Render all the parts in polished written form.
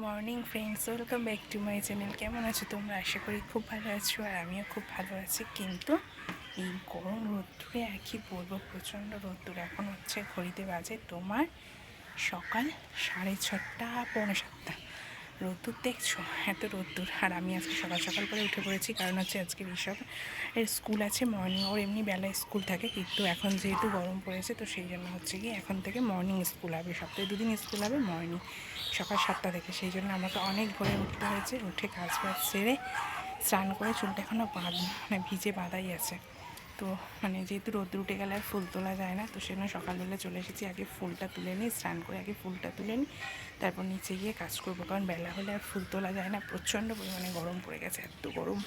Morning friends, welcome back to my channel. কেমন আছো তোমরা? আশা করি খুব ভালো আছো, আর আমিও খুব ভালো আছি। কিন্তু এই গরম রোদ্দুরে আর কি বলবো, প্রচণ্ড রোদ্দুর। এখন হচ্ছে ঘড়িতে বাজে তোমার সকাল 6:30 6:45। রোদ্দুর দেখছো? এত রোদ্দুর। আর আমি আজকে সকাল সকাল করে উঠে পড়েছি, কারণ হচ্ছে আজকে ঋষভ এর স্কুল আছে মর্নিং। ওর এমনি বেলায় স্কুল থাকে, কিন্তু এখন যেহেতু গরম পড়েছে তো সেই জন্য হচ্ছে কি এখন থেকে মর্নিং স্কুল হবে। সপ্তাহে 2 দিন স্কুল হবে মর্নিং, সকাল 7টা থেকে। সেই জন্য আমাকে অনেক ভোরে উঠতে হয়েছে। উঠে কাজ বাজ সেরে স্নান করে চুলটা এখনও ভিজে বাঁধাই আছে। তো যেহেতু রোদ্দুর উঠে গেলে আর ফুল তোলা যায় না, তো সেজন্য সকালবেলা চলে এসেছি। আগে ফুলটা তুলে নিই, স্নান করে আগে ফুলটা তুলে নিই, তারপর নিচে গিয়ে কাজ করবো। কারণ বেলা হলে আর ফুল তোলা যায় না, প্রচণ্ড পরিমাণে গরম পড়ে গেছে, এত গরম।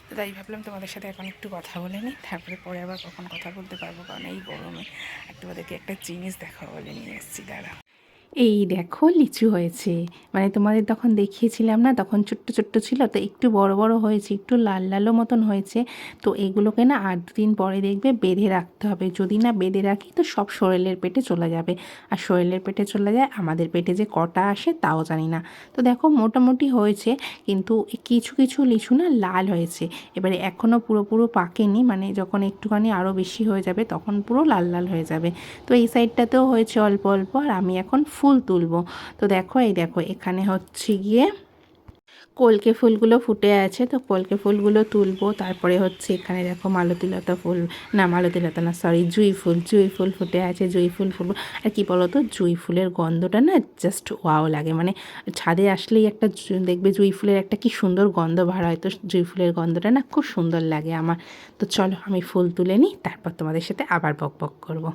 তো তাই ভাবলাম তোমাদের সাথে এখন একটু কথা বলে নিই, তারপরে পরে আবার কখন কথা বলতে পারবো। কারণ এই গরমে আর তোমাদেরকে একটা জিনিস দেখা বলে নিয়ে এসেছি, দাঁড়া। এই দেখো লিচু হয়েছে। তোমাদের তখন দেখিয়েছিলাম না, তখন ছোট্ট ছোট্ট ছিল, তো একটু বড় বড় হয়েছে, একটু লাল লালও মতন হয়েছে। তো এগুলোকে না 8 দিন পরে দেখবে বেঁধে রাখতে হবে। যদি না বেঁধে রাখি তো সব শরীরের পেটে চলে যাবে। আর শরীরের পেটে চলে যায়, আমাদের পেটে যে কটা আসে তাও জানি না। তো দেখো মোটামুটি হয়েছে, কিন্তু কিছু কিছু লিচু না লাল হয়েছে। এবারে এখনও পুরোপুরো পাকেনি, যখন একটুখানি আরও বেশি হয়ে যাবে তখন পুরো লাল লাল হয়ে যাবে। তো এই সাইডটাতেও হয়েছে অল্প অল্প, আর আমি এখন ফুল তুলবো। তো দেখো, এই দেখো এখানে হচ্ছে গিয়ে কলকে ফুলগুলো ফুটে আছে, তো কলকে ফুলগুলো তুলবো। তারপরে হচ্ছে এখানে দেখো মালতীলতা ফুল, না মালতীলতা না, সরি, জুঁই ফুল ফুটে আছে। জুঁই ফুল ফুলবো। আর কি বলো তো, জুঁই ফুলের গন্ধটা না জাস্ট ওয়াও লাগে। ছাদে আসলেই একটা দেখবে জুঁই ফুলের একটা কি সুন্দর গন্ধ বার হয়। তো জুঁই ফুলের গন্ধটা না খুব সুন্দর লাগে আমার। তো চলো আমি ফুল তুলে নিই, তারপর তোমাদের সাথে আবার বক বক করবো।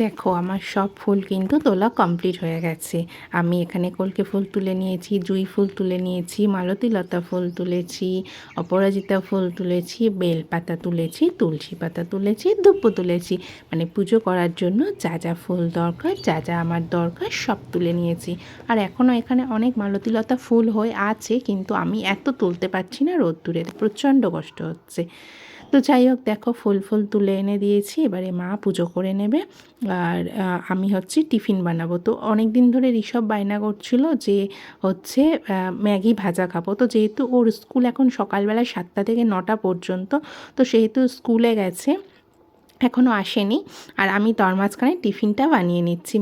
দেখো আমার সব ফুল কিন্তু তোলা কমপ্লিট হয়ে গেছে। আমি এখানে কলকে ফুল তুলে নিয়েছি, জুঁই ফুল তুলে নিয়েছি, মালতীলতা ফুল তুলেছি, অপরাজিতা ফুল তুলেছি, বেলপাতা তুলেছি, তুলসী পাতা তুলেছি, ধূপ তুলেছি। পুজো করার জন্য যা যা ফুল দরকার, যা যা আমার দরকার সব তুলে নিয়েছি। আর এখনও এখানে অনেক মালতীলতা ফুল হয়ে আছে, কিন্তু আমি এত তুলতে পারছি না, রোদ্দুরে প্রচণ্ড কষ্ট হচ্ছে। তো যাই হোক, দেখো ফুল তুলে এনে দিয়েছি। এবারে মা পুজো করে নেবে, আর আমি হচ্ছে টিফিন বানাবো। তো অনেক দিন ধরে ঋষভ বায়না করছিল যে হচ্ছে ম্যাগি ভাজা খাবো। তো যেহেতু ওর স্কুল এখন সকালবেলা 7টা থেকে 9টা পর্যন্ত, তো সেহেতু স্কুলে গেছে, এখনও আসেনি। আর আমি তার মাঝখানে টিফিনটা বানিয়ে নিচ্ছি,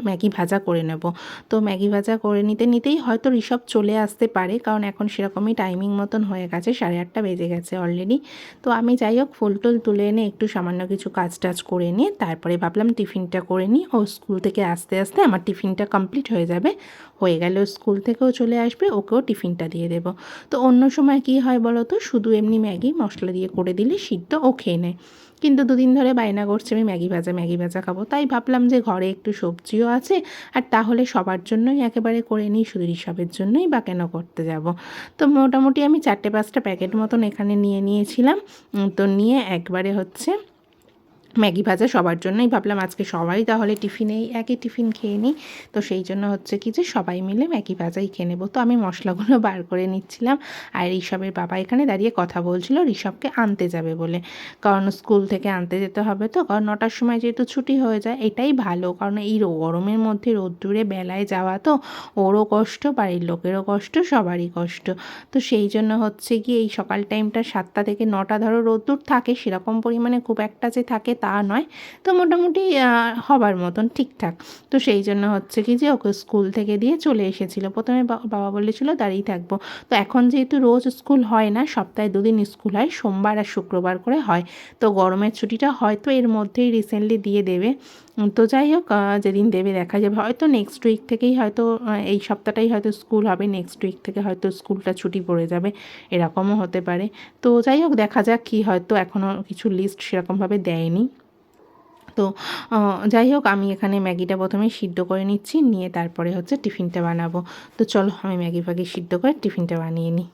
ম্যাগি ভাজা করে নেব। তো ম্যাগি ভাজা করে নিতেই হয়তো ঋষভ চলে আসতে পারে, কারণ এখন সেরকমই টাইমিং মতন হয়ে গেছে, 8:30 বেজে গেছে অলরেডি। তো আমি যাই হোক ফুল টুল তুলে এনে একটু সামান্য কিছু কাজ টাজ করে নিয়ে তারপরে ভাবলাম টিফিনটা করে নিই। ও স্কুল থেকে আস্তে আস্তে আমার টিফিনটা কমপ্লিট হয়ে যাবে। হয়ে গেলে স্কুল থেকেও চলে আসবে, ওকেও টিফিনটা দিয়ে দেবো। তো অন্য সময় কি হয় বলো তো, শুধু এমনি ম্যাগি মশলা দিয়ে করে দিলে সিদ্ধ ও খেয়ে নেয়। কিন্তু 2 দিন ধরে বায়না করছে আমি ম্যাগি ভাজা খাবো। তাই ভাবলাম যে ঘরে একটু সবজিও আছে, আর তাহলে সবার জন্যই একেবারে করে নিই, শুধু ঋষভের জন্যই বা কেন করতে যাব। তো মোটামুটি আমি 4-5টা প্যাকেট মতন এখানে নিয়ে নিয়েছিলাম। তো নিয়ে একবারে হচ্ছে ম্যাগি ভাজা সবার জন্যই ভাবলাম আজকে সবাই তাহলে টিফিনেই একই টিফিন খেয়ে নিই। তো সেই জন্য হচ্ছে কি যে সবাই মিলে ম্যাগি ভাজাই খেয়ে নেবো। তো আমি মশলাগুলো বার করে নিচ্ছিলাম, আর ঋষভের বাবা এখানে দাঁড়িয়ে কথা বলছিল ঋষভকে আনতে যাবে বলে। কারণ স্কুল থেকে আনতে যেতে হবে, তো কারণ 9টার সময় যেহেতু ছুটি হয়ে যায়, এটাই ভালো। কারণ এই গরমের মধ্যে রোদ্দুরে বেলায় যাওয়া, তো ওরও কষ্ট, বাড়ির লোকেরও কষ্ট, সবারই কষ্ট। তো সেই জন্য হচ্ছে কি এই সকাল টাইমটা 7টা থেকে 9টা ধরো রোদ্দুর থাকে, সেরকম পরিমাণে খুব একটা যে থাকে তা নয়, তো মোটামুটি হবার মতন ঠিকঠাক। তো সেই জন্য হচ্ছে কি যে ওকে স্কুল থেকে দিয়ে চলে এসেছিলো। প্রথমে বাবা বলেছিল দাঁড়িয়ে থাকবো। তো এখন যেহেতু রোজ স্কুল হয় না, সপ্তাহে 2 দিন স্কুল হয়, সোমবার আর শুক্রবার করে হয়। তো গরমের ছুটিটা হয়তো এর মধ্যেই রিসেন্টলি দিয়ে দেবে। তো যাই হোক, যেদিন দেবে দেখা যাবে। হয়তো নেক্সট উইক থেকেই হয়তো, এই সপ্তাহটাই হয়তো স্কুল হবে, নেক্সট উইক থেকে হয়তো স্কুলটা ছুটি পড়ে যাবে, এরকমও হতে পারে। তো যাই হোক, দেখা যাক কী, হয়তো এখনও কিছু লিস্ট সেরকমভাবে দেয়নি। তো যাই হোক, আমি এখানে ম্যাগিটা প্রথমে সিদ্ধ করে নিচ্ছি, নিয়ে তারপরে হচ্ছে টিফিনটা বানাবো। তো চলো আমি ম্যাগি ফ্যাগি সিদ্ধ করে টিফিনটা বানিয়ে নিই।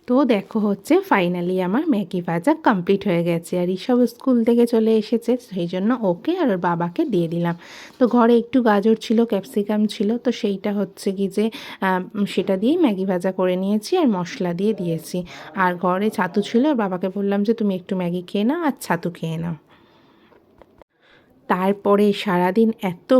তো দেখো হচ্ছে ফাইনালি আমার ম্যাগি ভাজা কমপ্লিট হয়ে গেছে, আর এইসব স্কুল থেকে চলে এসেছে, সেই জন্য ওকে আর ওর বাবাকে দিয়ে দিলাম। তো ঘরে একটু গাজর ছিল, ক্যাপসিকাম ছিল, তো সেইটা হচ্ছে কি যে সেটা দিয়েই ম্যাগি ভাজা করে নিয়েছি আর মশলা দিয়ে দিয়েছি। আর ঘরে ছাতু ছিল, ওর বাবাকে বললাম যে তুমি একটু ম্যাগি খেয়ে নাও আর ছাতু খেয়ে নাও। তারপরে সারাদিন এত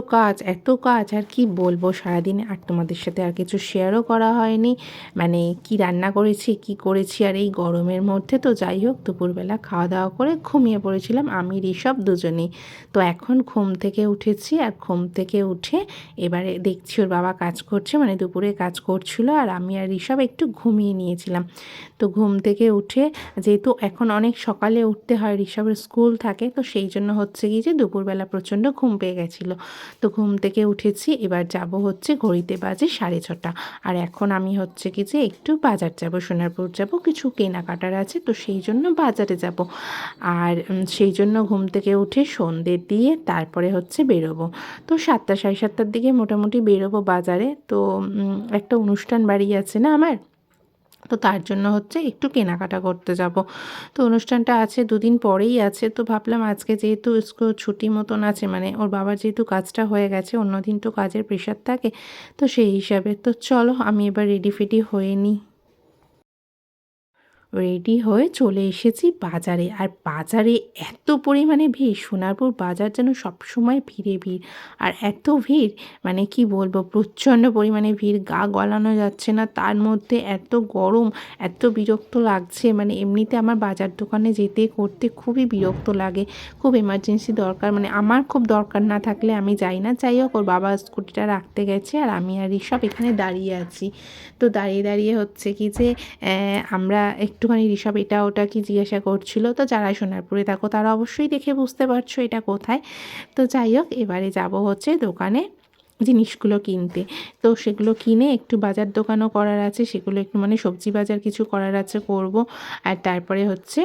কাজ আর কি বলবো, সারাদিন আর তোমাদের সাথে আর কিছু শেয়ারও করা হয়নি, মানে কি রান্না করেছি কি করেছি আর এই গরমের মধ্যে। তো যাই হোক, দুপুরবেলা খাওয়া দাওয়া করে ঘুমিয়ে পড়েছিলাম আমি ঋষভ দুজনেই। তো এখন ঘুম থেকে উঠেছি, আর ঘুম থেকে উঠে এবারে দেখছি ওর বাবা কাজ করছে, মানে দুপুরে কাজ করছিল, আর আমি আর ঋষভ একটু ঘুমিয়ে নিয়েছিলাম। তো ঘুম থেকে উঠে, যেহেতু এখন অনেক সকালে উঠতে হয়, ঋষভের স্কুল থাকে, তো সেই জন্য হচ্ছে কি যে দুপুরবেলা প্রচণ্ড ঘুম পেয়ে গেছিলো। তো ঘুম থেকে উঠেছি, এবার যাব হচ্ছে, ঘড়িতে বাজে 6:30, আর এখন আমি হচ্ছে কি যে একটু বাজার যাব, সোনারপুর যাব, কিছু কেনাকাটার আছে, তো সেই জন্য বাজারে যাব। আর সেই জন্য ঘুম থেকে উঠে সন্ধে দিয়ে তারপরে হচ্ছে বেরোবো। তো 7টা 7:30টার দিকে মোটামুটি বেরোবো বাজারে। তো একটা অনুষ্ঠান বাড়ি আছে না আমার, তো তার জন্য হচ্ছে একটু কেনাকাটা করতে যাব। তো অনুষ্ঠানটা আছে 2 দিন পরেই আছে, তো ভাবলাম আজকে যেহেতু স্কুল ছুটি মতন আছে, মানে ওর বাবার যেহেতু কাজটা হয়ে গেছে, অন্যদিন তো কাজের প্রেশার থাকে, তো সেই হিসাবে তো চলো আমি এবার রেডি ফেডি হয়ে নিই। রেডি হয়ে চলে এসেছি বাজারে, আর বাজারে এত পরিমাণে ভিড়, সোনারপুর বাজার যেন সবসময় ভিড়ে ভিড়, আর এত ভিড় মানে কি বলবো, প্রচণ্ড পরিমাণে ভিড়, গা গলানো যাচ্ছে না, তার মধ্যে এত গরম, এত বিরক্ত লাগছে, মানে এমনিতে আমার বাজার দোকানে যেতে করতে খুবই বিরক্ত লাগে, খুব এমার্জেন্সি দরকার, মানে আমার খুব দরকার না থাকলে আমি যাই না। যাই হোক, ওর বাবা স্কুটিটা রাখতে গেছে, আর আমি আর ঋষভ এখানে দাঁড়িয়ে আছি। তো দাঁড়িয়ে দাঁড়িয়ে হচ্ছে কি যে আমরা একটুখানি ঋষভ এটা ওটা কি জিজ্ঞাসা করছিল, তো যারা সোনারপুরে থাকো তারা অবশ্যই দেখে বুঝতে পারছো এটা কোথায়। তো যাই হোক, এবারে যাব হচ্ছে দোকানে জিনিসগুলো কিনতে। তো সেগুলো কিনে একটু বাজার দোকানও করার আছে, সেগুলো একটু মানে সবজি বাজার কিছু করার আছে করব। আর তারপরে হচ্ছে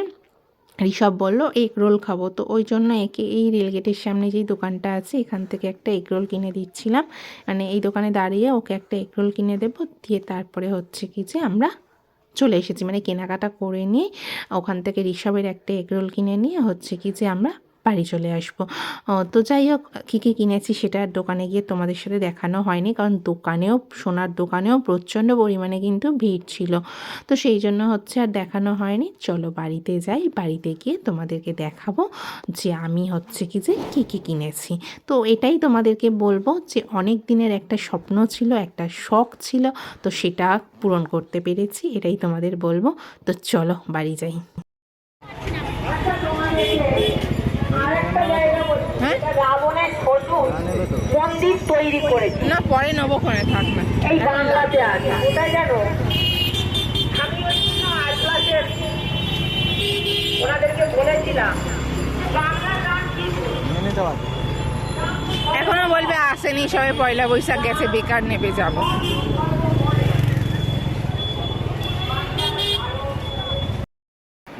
ঋষভ বললো এগ রোল খাবো, তো ওই জন্য একে এই রেলগেটের সামনে যেই দোকানটা আছে এখান থেকে একটা এগ রোল কিনে দিচ্ছিলাম, মানে এই দোকানে দাঁড়িয়ে ওকে একটা এগ রোল কিনে দেবো, দিয়ে তারপরে হচ্ছে কি যে আমরা চলে এসেছি, মানে কেনাকাটা করে নিয়ে ওখান থেকে ঋষভের একটা এগ রোল কিনে নিয়ে হচ্ছে কি যে আমরা বাড়ি চলে আসবো। তো যাই হোক, কী কী কিনেছি সেটা দোকানে গিয়ে তোমাদের সাথে দেখানো হয়নি, কারণ দোকানেও, সোনার দোকানেও প্রচণ্ড পরিমাণে কিন্তু ভিড় ছিল, তো সেই জন্য হচ্ছে আর দেখানো হয়নি। চলো বাড়িতে যাই, বাড়িতে গিয়ে তোমাদেরকে দেখাবো যে আমি হচ্ছে কি যে কী কী কিনেছি। তো এটাই তোমাদেরকে বলবো যে অনেক দিনের একটা স্বপ্ন ছিল, একটা শখ ছিল, তো সেটা পূরণ করতে পেরেছি, এটাই তোমাদের বলবো। তো চলো বাড়ি যাই। রাবণের প্রচুর মন্দির তৈরি করেছে, না পরে নবক্ষণে থাকবে, এই বাংলাতে আছে, কোথায় জানো? আমি ওই জন্য আজলাসের ওনাদেরকে বলেছিলাম বাংলা গান কিন্তু 5টা বাজে। এখনো বলবে আসেনি, সবাই পয়লা বৈশাখ গেছে, বেকার নেবে যাব।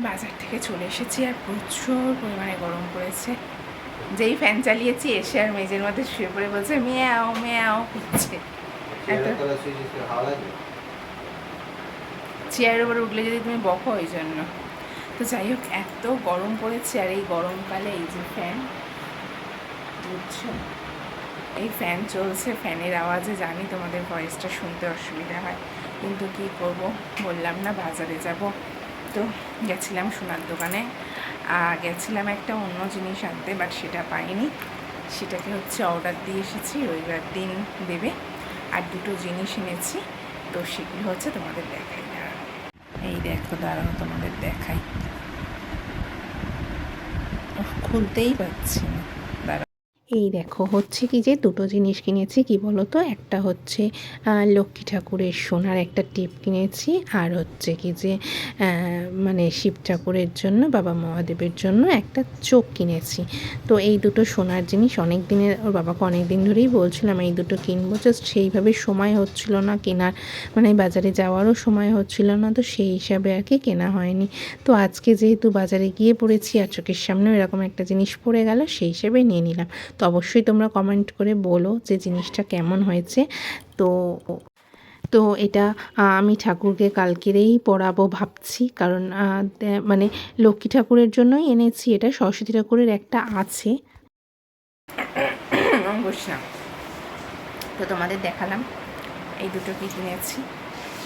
বাজার থেকে চলে এসেছি আর প্রচুর পরিমাণে গরম পড়েছে। যেই ফ্যান চালিয়েছি এসে আর মেঝের মধ্যে শুয়ে পড়ে বলছে মেয়াও মেয়াও করছে। চেয়ারের উপরে উঠলে যদি তুমি বকো ওই জন্য। তো যাই হোক, এত গরম পড়েছে আর এই গরমকালে এই যে ফ্যান, বুঝছো, এই ফ্যান চলছে, ফ্যানের আওয়াজে জানি তোমাদের ভয়েসটা শুনতে অসুবিধা হয়, কিন্তু কি করব, বললাম না বাজারে যাব। তো গেছিলাম সোনার দোকানে, গেছিলাম একটা অন্য জিনিস আনতে, বাট সেটা পাইনি। সেটাকে হচ্ছে অর্ডার দিয়ে এসেছি, রবিবার দিন দেবে। আর দুটো জিনিস এনেছি, তো সেগুলো হচ্ছে তোমাদের দেখাই না। এই দেখো, দাঁড়াও তোমাদের দেখাই। খুলতেই পারছি না, দাঁড়াও। এই দেখো, হচ্ছে কি যে দুটো জিনিস কিনেছি, কি বলো তো, একটা হচ্ছে লক্ষ্মী ঠাকুরের সোনার একটা টিপ কিনেছি, আর হচ্ছে কি যে মানে শিব ঠাকুরের জন্য, বাবা মহাদেবের জন্য একটা চোখ কিনেছি। তো এই দুটো সোনার জিনিস অনেক দিনের, ওর বাবাকে অনেক দিন ধরেই বলছিলাম এই দুটো কিনবো, জাস্ট সেইভাবে সময় হচ্ছিল না কেনার, মানে বাজারে যাওয়ারও সময় হচ্ছিল না, তো সেই হিসাবে আর কি কেনা হয়নি। তো আজকে যেহেতু বাজারে গিয়ে পড়েছি আর চোখের সামনেও এরকম একটা জিনিস পড়ে গেল, সেই হিসেবে নিয়ে নিলাম। তো অবশ্যই তোমরা কমেন্ট করে বলো যে জিনিসটা কেমন হয়েছে। তো তো এটা আমি ঠাকুরকে কালকেরেই পরাবো ভাবছি, কারণ মানে লক্ষ্মী ঠাকুরের জন্যই এনেছি এটা, সরস্বতী ঠাকুরের একটা আছে। বসলাম, তো তোমাদের দেখালাম এই দুটো কি কিনেছি।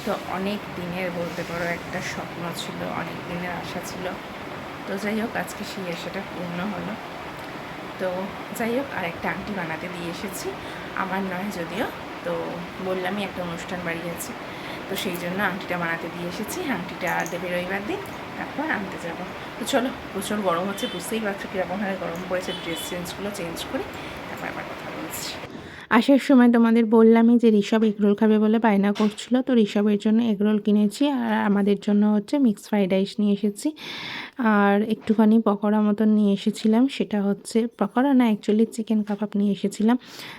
তো অনেক দিনের বলতে পারো একটা স্বপ্ন ছিল, অনেক দিনের আশা ছিল। তো যাই হোক, আজকে সেই আশাটা পূর্ণ হলো। তো যাই হোক, আর একটা আংটি বানাতে দিয়ে এসেছি, আমার নয় যদিও, তো বললামই একটা অনুষ্ঠান বাড়ি আছে, তো সেই জন্য আংটিটা বানাতে দিয়ে এসেছি। আংটিটা দেবে রবিবার দিন, তারপর আনতে যাব। তো চলো, প্রচুর গরম হচ্ছে, বুঝতেই পারছো কীরকমভাবে গরম পড়েছে। ড্রেস চেঞ্জ করে তারপর আবার কথা বলছি। আসার সময় তোমাদের বললামই যে ঋষভ এগরোল খাবে বলে বায়না করছিল, তো ঋষভের জন্য এগরোল কিনেছি, আর আমাদের জন্য হচ্ছে মিক্সড ফ্রাইড রাইস নিয়ে এসেছি, আর একটুখানি পকোড়া মতন নিয়ে এসেছিলাম, সেটা হচ্ছে পকোড়া না, অ্যাকচুয়ালি চিকেন কাবাব নিয়ে এসেছিলাম।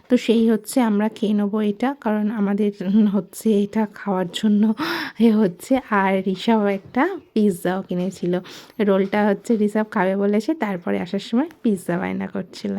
তো সেই হচ্ছে আমরা খেয়ে নেবো এটা, কারণ আমাদের হচ্ছে এটা খাওয়ার জন্য হচ্ছে। আর ঋষভ একটা পিৎজাও কিনেছিল, রোলটা হচ্ছে ঋষভ খাবে বলেছে, তারপরে আসার সময় পিৎজা বায়না করছিল।